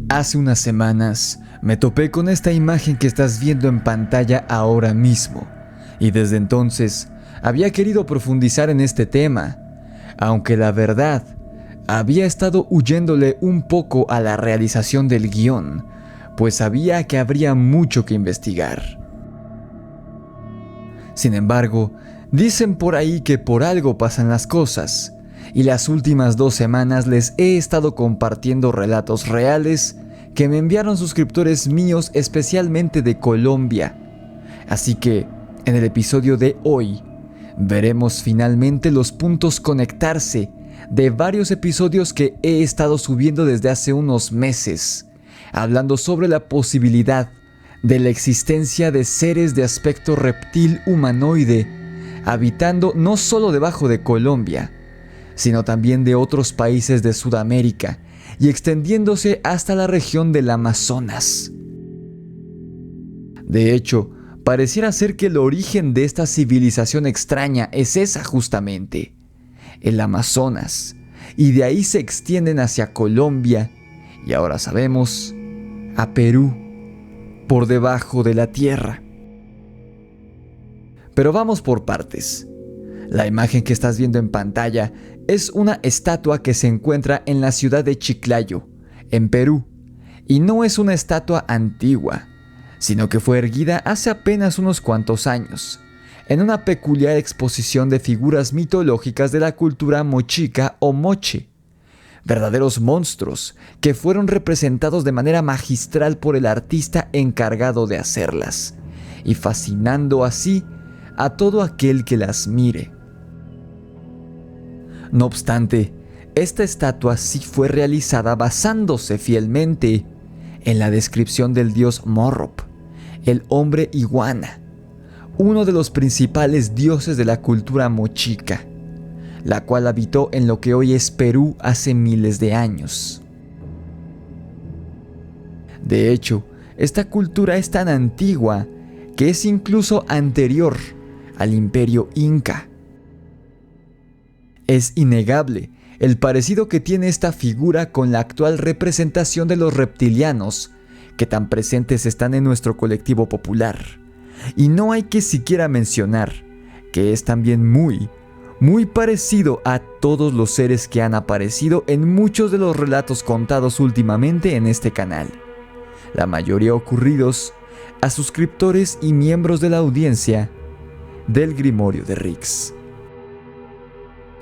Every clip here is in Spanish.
Hace unas semanas me topé con esta imagen que estás viendo en pantalla ahora mismo, y desde entonces había querido profundizar en este tema, aunque la verdad había estado huyéndole un poco a la realización del guión, pues sabía que habría mucho que investigar. Sin embargo, dicen por ahí que por algo pasan las cosas, y las últimas 2 semanas les he estado compartiendo relatos reales que me enviaron suscriptores míos, especialmente de Colombia. Así que, en el episodio de hoy, veremos finalmente los puntos conectarse de varios episodios que he estado subiendo desde hace unos meses, hablando sobre la posibilidad de la existencia de seres de aspecto reptil humanoide, habitando no solo debajo de Colombia, sino también de otros países de Sudamérica y extendiéndose hasta la región del Amazonas. De hecho, pareciera ser que el origen de esta civilización extraña es esa justamente, el Amazonas, y de ahí se extienden hacia Colombia y ahora sabemos, a Perú, por debajo de la tierra. Pero vamos por partes. La imagen que estás viendo en pantalla es una estatua que se encuentra en la ciudad de Chiclayo, en Perú, y no es una estatua antigua, sino que fue erguida hace apenas unos cuantos años, en una peculiar exposición de figuras mitológicas de la cultura mochica o moche, verdaderos monstruos que fueron representados de manera magistral por el artista encargado de hacerlas, y fascinando así a todo aquel que las mire. No obstante, esta estatua sí fue realizada basándose fielmente en la descripción del dios Morrop, el hombre iguana, uno de los principales dioses de la cultura mochica, la cual habitó en lo que hoy es Perú hace miles de años. De hecho, esta cultura es tan antigua que es incluso anterior al imperio inca. Es innegable el parecido que tiene esta figura con la actual representación de los reptilianos que tan presentes están en nuestro colectivo popular. Y no hay que siquiera mencionar que es también muy parecido a todos los seres que han aparecido en muchos de los relatos contados últimamente en este canal, la mayoría ocurridos a suscriptores y miembros de la audiencia del Grimorio de Rix.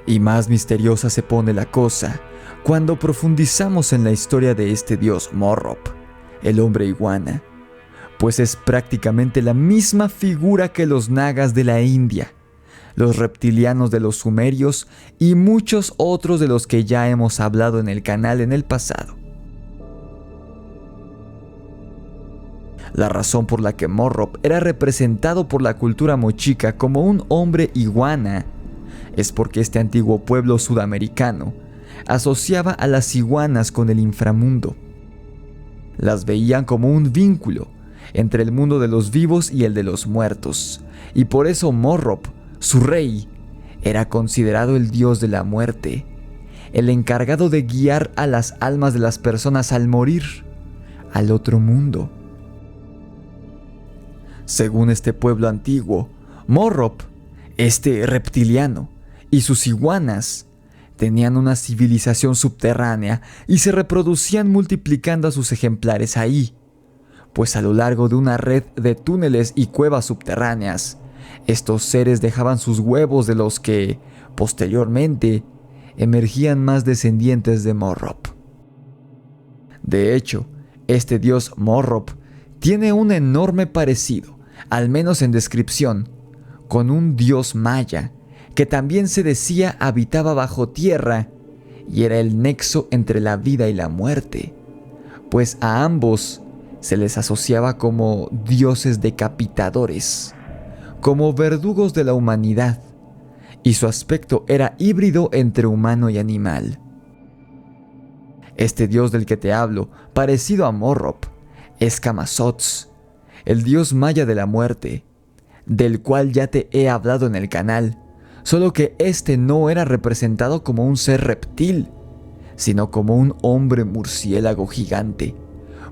Y más misteriosa se pone la cosa cuando profundizamos en la historia de este dios Morrop, el hombre iguana, pues es prácticamente la misma figura que los nagas de la India, los reptilianos de los sumerios y muchos otros de los que ya hemos hablado en el canal en el pasado. La razón por la que Morrop era representado por la cultura mochica como un hombre iguana es porque este antiguo pueblo sudamericano asociaba a las iguanas con el inframundo. Las veían como un vínculo entre el mundo de los vivos y el de los muertos, y por eso Morrop, su rey, era considerado el dios de la muerte, el encargado de guiar a las almas de las personas al morir, al otro mundo. Según este pueblo antiguo, Morrop, este reptiliano, y sus iguanas tenían una civilización subterránea y se reproducían multiplicando a sus ejemplares ahí, pues a lo largo de una red de túneles y cuevas subterráneas, estos seres dejaban sus huevos de los que, posteriormente, emergían más descendientes de Morrop. De hecho, este dios Morrop tiene un enorme parecido, al menos en descripción, con un dios maya que también se decía habitaba bajo tierra y era el nexo entre la vida y la muerte, pues a ambos se les asociaba como dioses decapitadores, como verdugos de la humanidad, y su aspecto era híbrido entre humano y animal. Este dios del que te hablo, parecido a Morrop, es Camazotz, el dios maya de la muerte, del cual ya te he hablado en el canal, solo que este no era representado como un ser reptil, sino como un hombre murciélago gigante,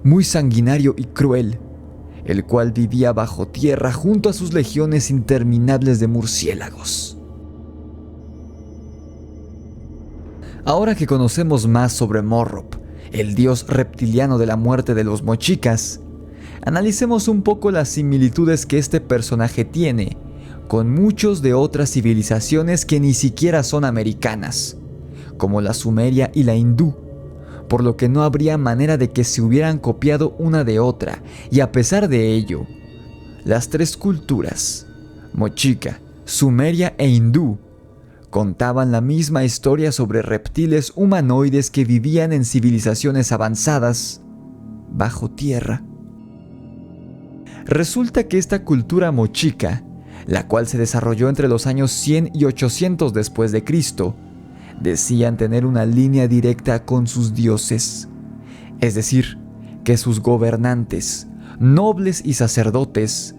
muy sanguinario y cruel, el cual vivía bajo tierra junto a sus legiones interminables de murciélagos. Ahora que conocemos más sobre Morrop, el dios reptiliano de la muerte de los mochicas, analicemos un poco las similitudes que este personaje tiene con muchos de otras civilizaciones que ni siquiera son americanas, como la sumeria y la hindú, por lo que no habría manera de que se hubieran copiado una de otra, y a pesar de ello, las tres culturas, mochica, sumeria e hindú, contaban la misma historia sobre reptiles humanoides que vivían en civilizaciones avanzadas bajo tierra. Resulta que esta cultura mochica, la cual se desarrolló entre los años 100 y 800 después de Cristo, decían tener una línea directa con sus dioses, es decir, que sus gobernantes, nobles y sacerdotes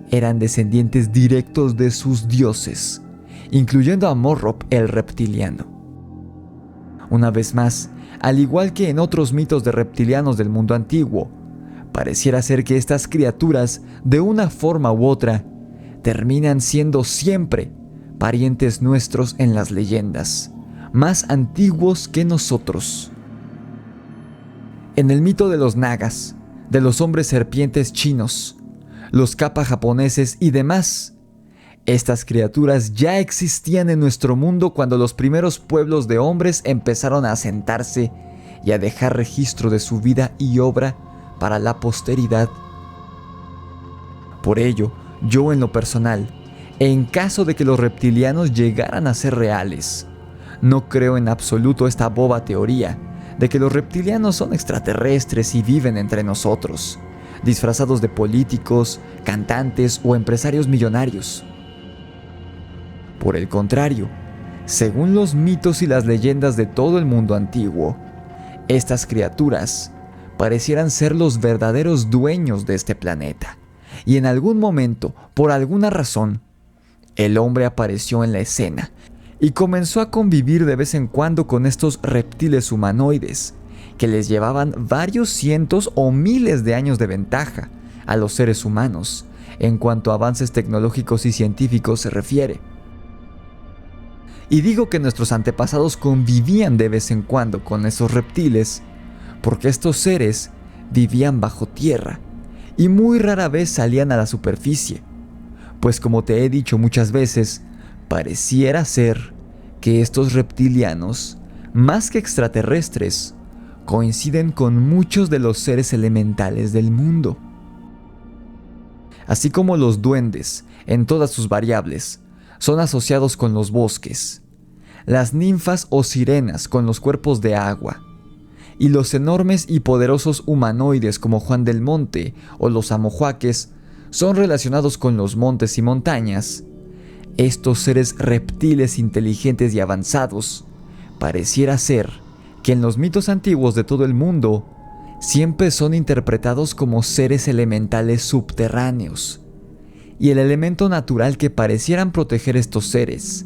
eran descendientes directos de sus dioses, incluyendo a Morrop el reptiliano. Una vez más, al igual que en otros mitos de reptilianos del mundo antiguo, pareciera ser que estas criaturas, de una forma u otra, terminan siendo siempre parientes nuestros en las leyendas, más antiguos que nosotros. En el mito de los nagas, de los hombres serpientes chinos, los kappa japoneses y demás, estas criaturas ya existían en nuestro mundo cuando los primeros pueblos de hombres empezaron a asentarse y a dejar registro de su vida y obra para la posteridad. Por ello, yo en lo personal, en caso de que los reptilianos llegaran a ser reales, no creo en absoluto esta boba teoría de que los reptilianos son extraterrestres y viven entre nosotros, disfrazados de políticos, cantantes o empresarios millonarios. Por el contrario, según los mitos y las leyendas de todo el mundo antiguo, estas criaturas parecieran ser los verdaderos dueños de este planeta, y en algún momento, por alguna razón, el hombre apareció en la escena y comenzó a convivir de vez en cuando con estos reptiles humanoides, que les llevaban varios cientos o miles de años de ventaja a los seres humanos en cuanto a avances tecnológicos y científicos se refiere. Y digo que nuestros antepasados convivían de vez en cuando con esos reptiles, porque estos seres vivían bajo tierra y muy rara vez salían a la superficie, pues como te he dicho muchas veces, pareciera ser que estos reptilianos, más que extraterrestres, coinciden con muchos de los seres elementales del mundo. Así como los duendes, en todas sus variables, son asociados con los bosques, las ninfas o sirenas con los cuerpos de agua, y los enormes y poderosos humanoides como Juan del Monte o los amojuaques son relacionados con los montes y montañas, estos seres reptiles inteligentes y avanzados pareciera ser que en los mitos antiguos de todo el mundo siempre son interpretados como seres elementales subterráneos, y el elemento natural que parecieran proteger estos seres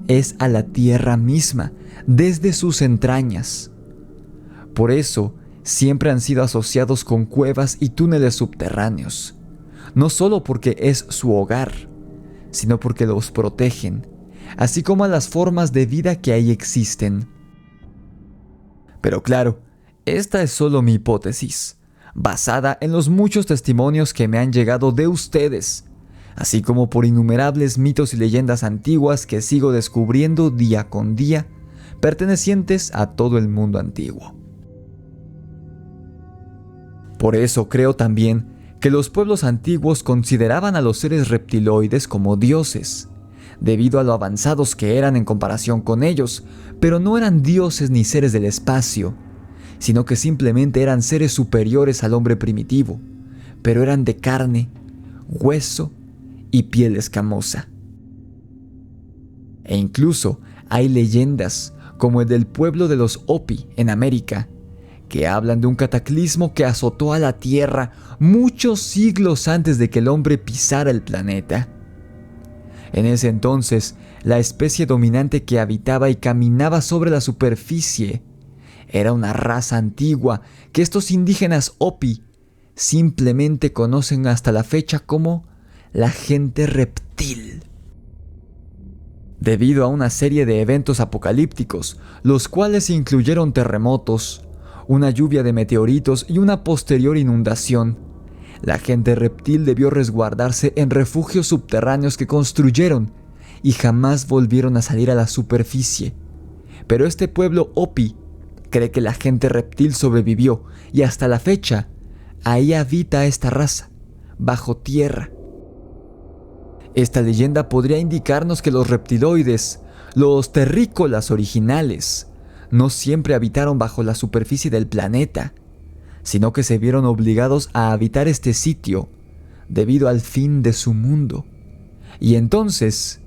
es a la tierra misma, desde sus entrañas. Por eso, siempre han sido asociados con cuevas y túneles subterráneos, no solo porque es su hogar, sino porque los protegen, así como a las formas de vida que ahí existen. Pero claro, esta es solo mi hipótesis, basada en los muchos testimonios que me han llegado de ustedes, así como por innumerables mitos y leyendas antiguas que sigo descubriendo día con día, pertenecientes a todo el mundo antiguo. Por eso creo también que los pueblos antiguos consideraban a los seres reptiloides como dioses, debido a lo avanzados que eran en comparación con ellos, pero no eran dioses ni seres del espacio, sino que simplemente eran seres superiores al hombre primitivo, pero eran de carne, hueso y piel escamosa. E incluso hay leyendas, como el del pueblo de los Hopi en América, que hablan de un cataclismo que azotó a la Tierra muchos siglos antes de que el hombre pisara el planeta. En ese entonces, la especie dominante que habitaba y caminaba sobre la superficie era una raza antigua que estos indígenas Hopi simplemente conocen hasta la fecha como la gente reptil. Debido a una serie de eventos apocalípticos, los cuales incluyeron terremotos, una lluvia de meteoritos y una posterior inundación, la gente reptil debió resguardarse en refugios subterráneos que construyeron y jamás volvieron a salir a la superficie. Pero este pueblo Hopi cree que la gente reptil sobrevivió y hasta la fecha ahí habita esta raza, bajo tierra. Esta leyenda podría indicarnos que los reptiloides, los terrícolas originales, no siempre habitaron bajo la superficie del planeta, sino que se vieron obligados a habitar este sitio debido al fin de su mundo. Y entonces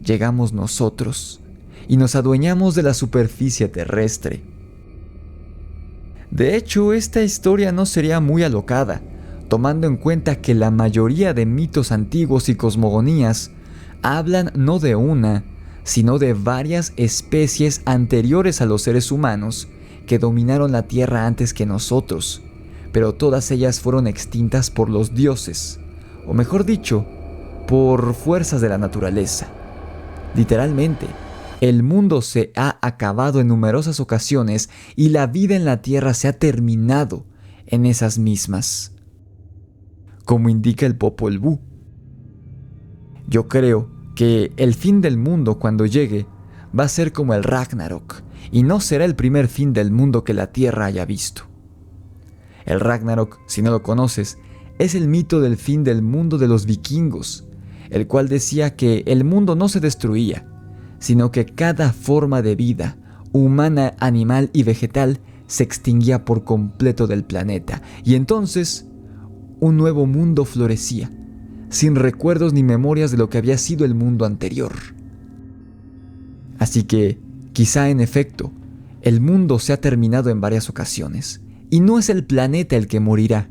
llegamos nosotros y nos adueñamos de la superficie terrestre. De hecho, esta historia no sería muy alocada, tomando en cuenta que la mayoría de mitos antiguos y cosmogonías hablan no de una, sino de varias especies anteriores a los seres humanos que dominaron la Tierra antes que nosotros, pero todas ellas fueron extintas por los dioses, o mejor dicho, por fuerzas de la naturaleza. Literalmente, el mundo se ha acabado en numerosas ocasiones y la vida en la Tierra se ha terminado en esas mismas, como indica el Popol Vuh. Yo creo que el fin del mundo, cuando llegue, va a ser como el Ragnarok, y no será el primer fin del mundo que la Tierra haya visto. El Ragnarok, si no lo conoces, es el mito del fin del mundo de los vikingos, el cual decía que el mundo no se destruía, sino que cada forma de vida, humana, animal y vegetal, se extinguía por completo del planeta, y entonces un nuevo mundo florecía, sin recuerdos ni memorias de lo que había sido el mundo anterior. Así que, quizá en efecto, el mundo se ha terminado en varias ocasiones, y no es el planeta el que morirá,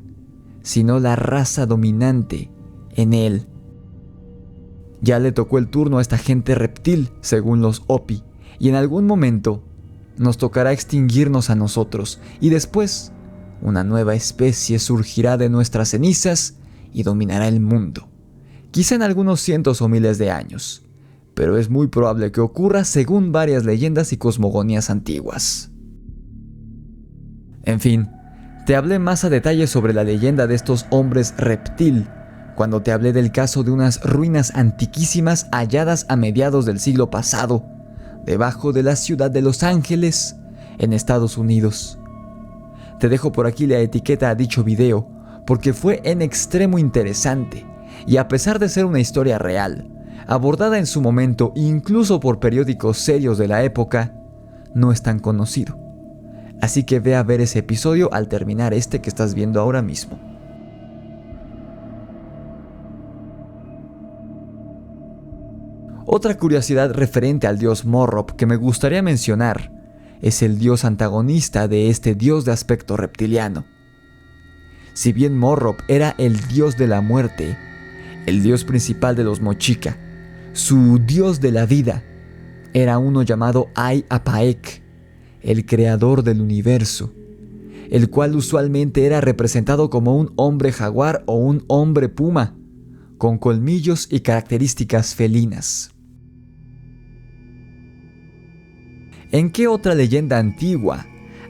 sino la raza dominante en él. Ya le tocó el turno a esta gente reptil, según los Hopi, y en algún momento nos tocará extinguirnos a nosotros, y después una nueva especie surgirá de nuestras cenizas y dominará el mundo, quizá en algunos cientos o miles de años, pero es muy probable que ocurra según varias leyendas y cosmogonías antiguas. En fin, te hablé más a detalle sobre la leyenda de estos hombres reptil cuando te hablé del caso de unas ruinas antiquísimas halladas a mediados del siglo pasado, debajo de la ciudad de Los Ángeles, en Estados Unidos. Te dejo por aquí la etiqueta a dicho video porque fue en extremo interesante y a pesar de ser una historia real, abordada en su momento incluso por periódicos serios de la época, no es tan conocido. Así que ve a ver ese episodio al terminar este que estás viendo ahora mismo. Otra curiosidad referente al dios Morrop que me gustaría mencionar es el dios antagonista de este dios de aspecto reptiliano. Si bien Morrop era el dios de la muerte, el dios principal de los Mochica, su dios de la vida, era uno llamado Ai-Apaek, el creador del universo, el cual usualmente era representado como un hombre jaguar o un hombre puma, con colmillos y características felinas. ¿En qué otra leyenda antigua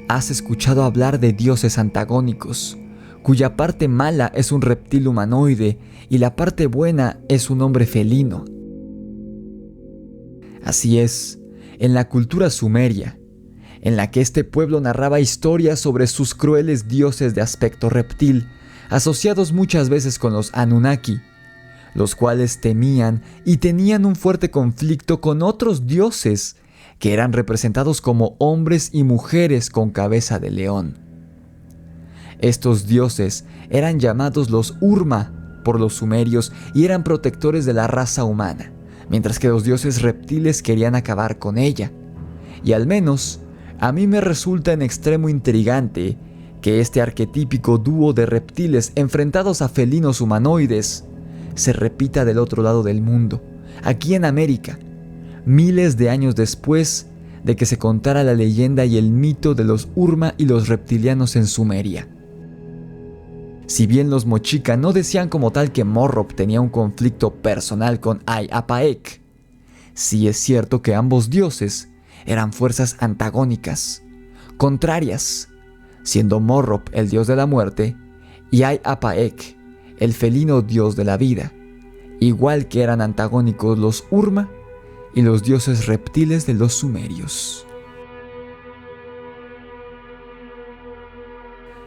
has escuchado hablar de dioses antagónicos, cuya parte mala es un reptil humanoide y la parte buena es un hombre felino? Así es, en la cultura sumeria, en la que este pueblo narraba historias sobre sus crueles dioses de aspecto reptil, asociados muchas veces con los Anunnaki, los cuales temían y tenían un fuerte conflicto con otros dioses que eran representados como hombres y mujeres con cabeza de león. Estos dioses eran llamados los Urma por los sumerios y eran protectores de la raza humana, mientras que los dioses reptiles querían acabar con ella. Y al menos, a mí me resulta en extremo intrigante que este arquetípico dúo de reptiles enfrentados a felinos humanoides se repita del otro lado del mundo, aquí en América, miles de años después de que se contara la leyenda y el mito de los Urma y los reptilianos en Sumeria. Si bien los Mochica no decían como tal que Morrop tenía un conflicto personal con Ay-Apaek, sí es cierto que ambos dioses eran fuerzas antagónicas, contrarias, siendo Morrop el dios de la muerte y Ay-Apaek el felino dios de la vida, igual que eran antagónicos los Urma y los dioses reptiles de los sumerios.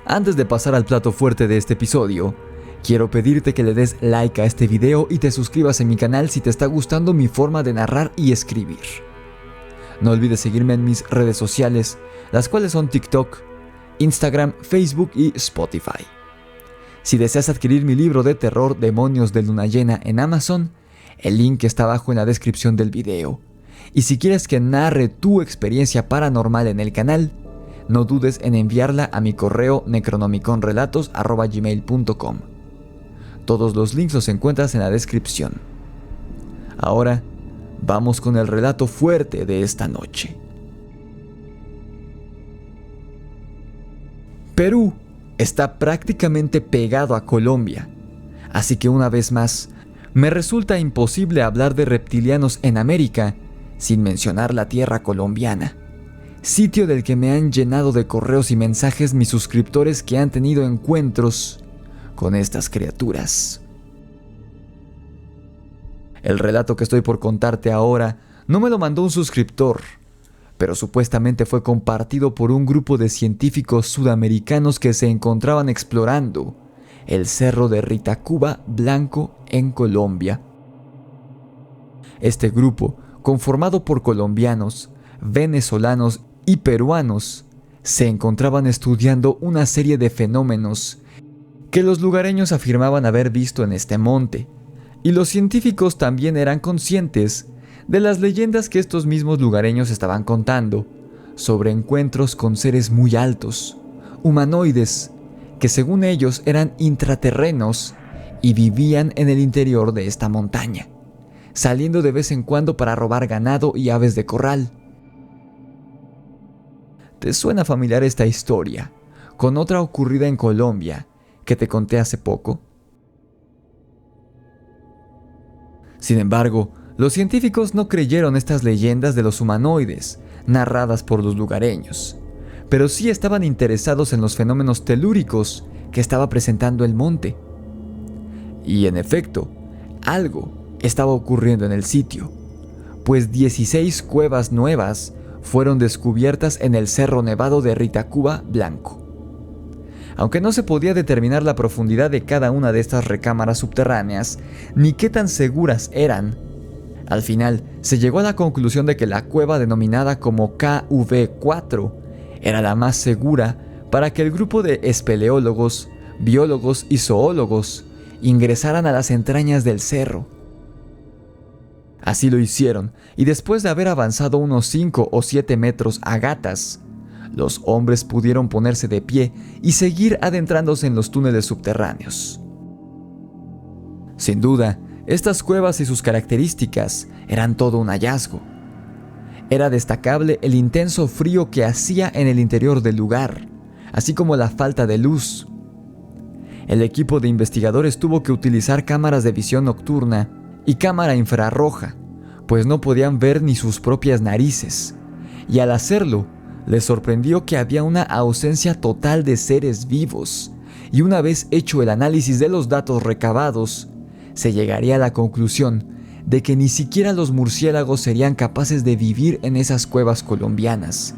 Antes de pasar al plato fuerte de este episodio, quiero pedirte que le des like a este video y te suscribas en mi canal si te está gustando mi forma de narrar y escribir. No olvides seguirme en mis redes sociales, las cuales son TikTok, Instagram, Facebook y Spotify. Si deseas adquirir mi libro de terror Demonios de Luna Llena en Amazon, el link está abajo en la descripción del video. Y si quieres que narre tu experiencia paranormal en el canal, no dudes en enviarla a mi correo necronomiconrelatos@gmail.com. Todos los links los encuentras en la descripción. Ahora, vamos con el relato fuerte de esta noche. Perú está prácticamente pegado a Colombia, así que una vez más, me resulta imposible hablar de reptilianos en América sin mencionar la tierra colombiana, sitio del que me han llenado de correos y mensajes mis suscriptores que han tenido encuentros con estas criaturas. El relato que estoy por contarte ahora no me lo mandó un suscriptor, pero supuestamente fue compartido por un grupo de científicos sudamericanos que se encontraban explorando el cerro de Ritacuba Blanco en Colombia. Este grupo, conformado por colombianos, venezolanos y peruanos, se encontraban estudiando una serie de fenómenos que los lugareños afirmaban haber visto en este monte, y los científicos también eran conscientes de las leyendas que estos mismos lugareños estaban contando sobre encuentros con seres muy altos, humanoides, que según ellos eran intraterrenos y vivían en el interior de esta montaña, saliendo de vez en cuando para robar ganado y aves de corral. ¿Te suena familiar esta historia con otra ocurrida en Colombia que te conté hace poco? Sin embargo, los científicos no creyeron estas leyendas de los humanoides narradas por los lugareños, pero sí estaban interesados en los fenómenos telúricos que estaba presentando el monte. Y en efecto, algo estaba ocurriendo en el sitio, pues 16 cuevas nuevas fueron descubiertas en el Cerro Nevado de Ritacuba Blanco. Aunque no se podía determinar la profundidad de cada una de estas recámaras subterráneas, ni qué tan seguras eran, al final se llegó a la conclusión de que la cueva denominada como KV4 era la más segura para que el grupo de espeleólogos, biólogos y zoólogos ingresaran a las entrañas del cerro. Así lo hicieron, y después de haber avanzado unos 5 o 7 metros a gatas, los hombres pudieron ponerse de pie y seguir adentrándose en los túneles subterráneos. Sin duda, estas cuevas y sus características eran todo un hallazgo. Era destacable el intenso frío que hacía en el interior del lugar, así como la falta de luz. El equipo de investigadores tuvo que utilizar cámaras de visión nocturna y cámara infrarroja, pues no podían ver ni sus propias narices, y al hacerlo, les sorprendió que había una ausencia total de seres vivos, y una vez hecho el análisis de los datos recabados, se llegaría a la conclusión de que ni siquiera los murciélagos serían capaces de vivir en esas cuevas colombianas,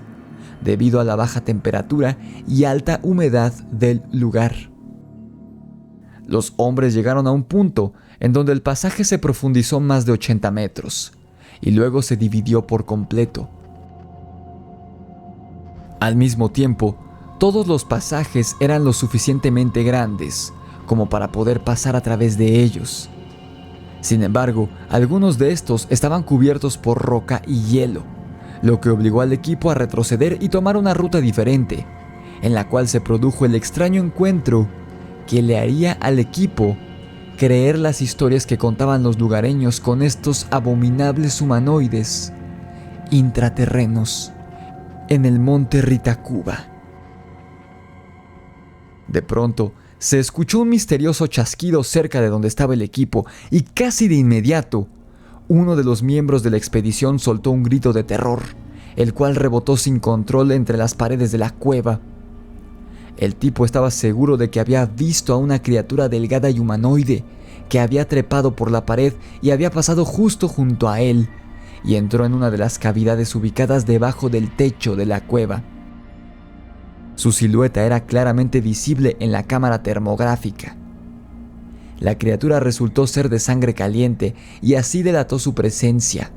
debido a la baja temperatura y alta humedad del lugar. Los hombres llegaron a un punto en donde el pasaje se profundizó más de 80 metros, y luego se dividió por completo. Al mismo tiempo, todos los pasajes eran lo suficientemente grandes como para poder pasar a través de ellos. Sin embargo, algunos de estos estaban cubiertos por roca y hielo, lo que obligó al equipo a retroceder y tomar una ruta diferente, en la cual se produjo el extraño encuentro que le haría al equipo creer las historias que contaban los lugareños con estos abominables humanoides intraterrenos en el monte Ritacuba. De pronto, se escuchó un misterioso chasquido cerca de donde estaba el equipo y casi de inmediato, uno de los miembros de la expedición soltó un grito de terror, el cual rebotó sin control entre las paredes de la cueva. El tipo estaba seguro de que había visto a una criatura delgada y humanoide que había trepado por la pared y había pasado justo junto a él y entró en una de las cavidades ubicadas debajo del techo de la cueva. Su silueta era claramente visible en la cámara termográfica. La criatura resultó ser de sangre caliente y así delató su presencia.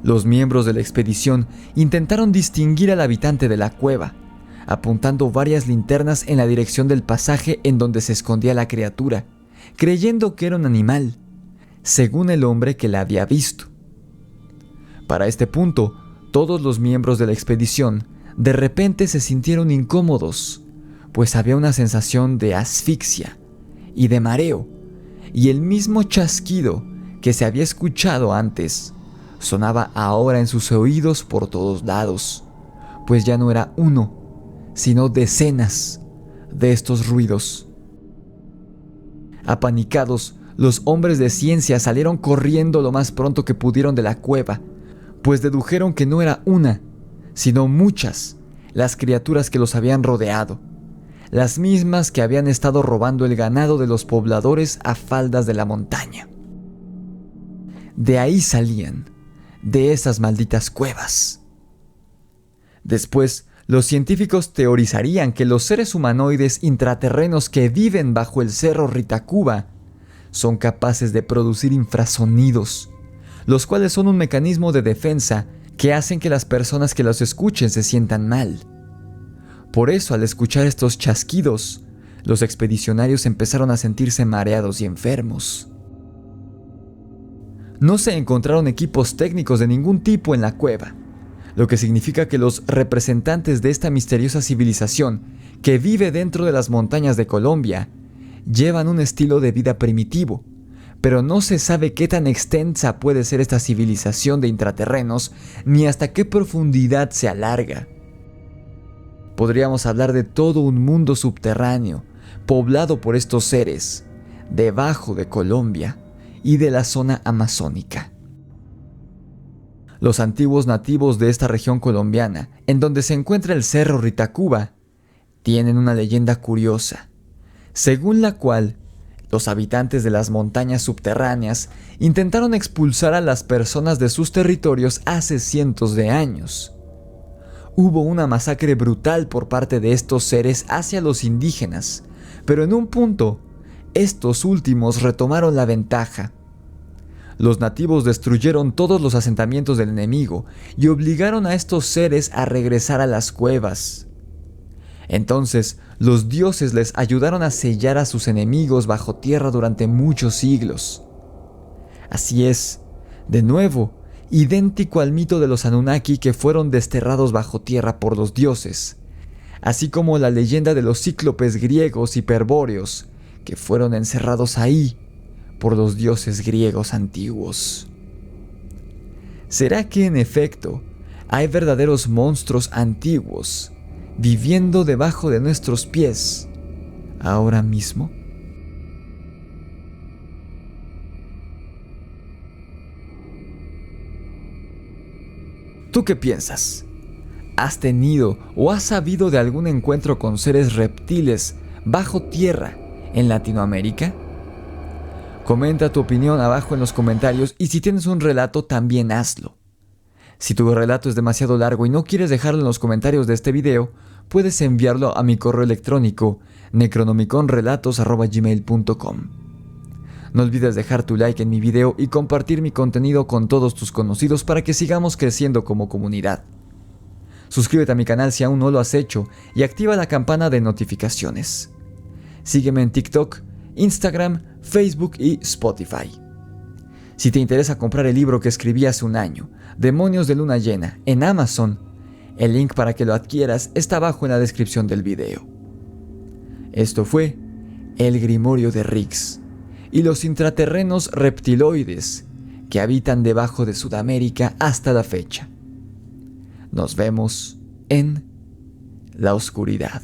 Los miembros de la expedición intentaron distinguir al habitante de la cueva, apuntando varias linternas en la dirección del pasaje en donde se escondía la criatura, creyendo que era un animal, según el hombre que la había visto. Para este punto, todos los miembros de la expedición de repente se sintieron incómodos, pues había una sensación de asfixia y de mareo, y el mismo chasquido que se había escuchado antes sonaba ahora en sus oídos por todos lados, pues ya no era uno, sino decenas de estos ruidos. Apanicados, los hombres de ciencia salieron corriendo lo más pronto que pudieron de la cueva, pues dedujeron que no era una, sino muchas, las criaturas que los habían rodeado, las mismas que habían estado robando el ganado de los pobladores a faldas de la montaña. De ahí salían, de esas malditas cuevas. Después, los científicos teorizarían que los seres humanoides intraterrenos que viven bajo el cerro Ritacuba son capaces de producir infrasonidos, los cuales son un mecanismo de defensa que hacen que las personas que los escuchen se sientan mal. Por eso, al escuchar estos chasquidos, los expedicionarios empezaron a sentirse mareados y enfermos. No se encontraron equipos técnicos de ningún tipo en la cueva, lo que significa que los representantes de esta misteriosa civilización que vive dentro de las montañas de Colombia llevan un estilo de vida primitivo, pero no se sabe qué tan extensa puede ser esta civilización de intraterrenos ni hasta qué profundidad se alarga. Podríamos hablar de todo un mundo subterráneo, poblado por estos seres, debajo de Colombia y de la zona amazónica. Los antiguos nativos de esta región colombiana, en donde se encuentra el cerro Ritacuba, tienen una leyenda curiosa, según la cual los habitantes de las montañas subterráneas intentaron expulsar a las personas de sus territorios hace cientos de años. Hubo una masacre brutal por parte de estos seres hacia los indígenas, pero en un punto, estos últimos retomaron la ventaja. Los nativos destruyeron todos los asentamientos del enemigo y obligaron a estos seres a regresar a las cuevas. Entonces, los dioses les ayudaron a sellar a sus enemigos bajo tierra durante muchos siglos. Así es, de nuevo, idéntico al mito de los Anunnaki que fueron desterrados bajo tierra por los dioses, así como la leyenda de los cíclopes griegos hiperbóreos que fueron encerrados ahí por los dioses griegos antiguos. ¿Será que en efecto hay verdaderos monstruos antiguos viviendo debajo de nuestros pies ahora mismo? ¿Tú qué piensas? ¿Has tenido o has sabido de algún encuentro con seres reptiles bajo tierra en Latinoamérica? Comenta tu opinión abajo en los comentarios y si tienes un relato también hazlo. Si tu relato es demasiado largo y no quieres dejarlo en los comentarios de este video, puedes enviarlo a mi correo electrónico necronomiconrelatos@gmail.com. No olvides dejar tu like en mi video y compartir mi contenido con todos tus conocidos para que sigamos creciendo como comunidad. Suscríbete a mi canal si aún no lo has hecho y activa la campana de notificaciones. Sígueme en TikTok, Instagram, Facebook y Spotify. Si te interesa comprar el libro que escribí hace un año, Demonios de Luna Llena, en Amazon, el link para que lo adquieras está abajo en la descripción del video. Esto fue El Grimorio de Rix y los intraterrenos reptiloides que habitan debajo de Sudamérica hasta la fecha. Nos vemos en la oscuridad.